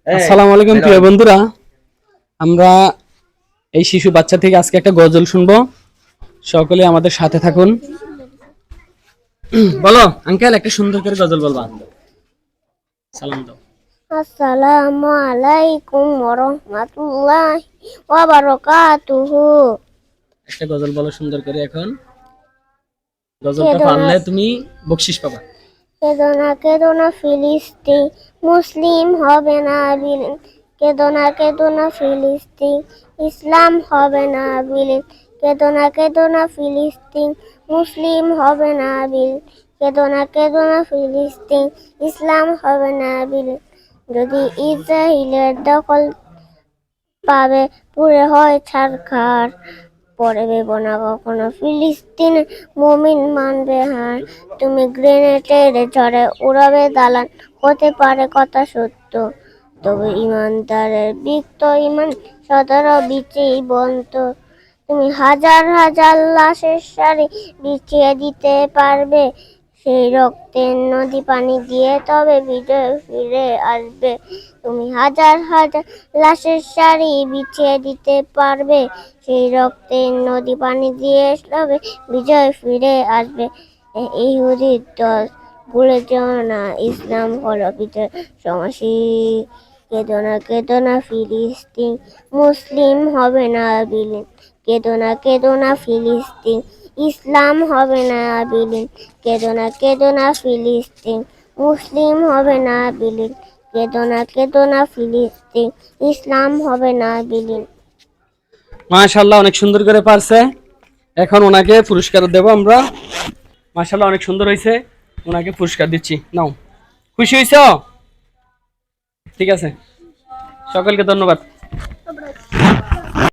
আসসালামু আলাইকুম প্রিয় বন্ধুরা, আমরা এই শিশু বাচ্চা থেকে আজকে একটা গজল শুনবো। সকলে আমাদের সাথে থাকুন। বলো আঙ্কেল, একটা সুন্দর করে গজল বলবা। সালাম দাও। আসসালামু আলাইকুম ওয়া রাহমাতুল্লাহি ওয়া বারাকাতুহু। একটা গজল বলো সুন্দর করে। এখন গজলটা পারলে তুমি বকশিশ পাবা। কেঁদো না কেঁদো না ফিলিস্তিন, মুসলিম হবে না বিলীন। কেঁদো না ফিলিস্তিন, ইসলাম হবে না বিলীন। কেঁদো না ফিলিস্তিন, মুসলিম হবে না বিলীন। কেঁদো না ফিলিস্তিন, ইসলাম হবে না বিলীন। যদি ইসরায়েলের দখল পাবে, পুরে হয় ছারখার। পরে ভেব না কখনো ফিলিস্তিন, মুমিন মানবে হার। তুমি গ্রেনেডের ঝড়ে উড়াবে দালান, হতে পারে কথা সত্য, তবে ইমানদারের বিক্ত ইমান সদর বিচেই বন্ত। তুমি হাজার হাজার লাশের সারি বিছিয়ে দিতে পারবে, সেই রক্তের নদী পানি দিয়ে তবে বিজয় ফিরে আসবে। তুমি হাজার হাজার লাশের সারি বিছিয়ে দিতে পারবে, সেই রক্তের নদী পানি দিয়ে তবে বিজয় ফিরে আসবে। ইহুদির দল ভুলে যেও না, ইসলাম হলো বিজয় সমাসী। কেঁদো না ফিলিস্তিন, মুসলিম হবে না বিলীন। কেঁদো না ফিলিস্তিন, ইসলাম হবে না বিলীন। কেঁদো না ফিলিস্তিন, মুসলিম হবে না বিলীন। কেঁদো না ফিলিস্তিন, ইসলাম হবে না বিলীন। মাশাআল্লাহ, অনেক সুন্দর করে পারছে। এখন ওনাকে পুরস্কার দেব আমরা। মাশাআল্লাহ, অনেক সুন্দর হয়েছে। ওনাকে পুরস্কার দিচ্ছি। নাও, খুশি হয়েছো? ঠিক আছে, সকলকে ধন্যবাদ।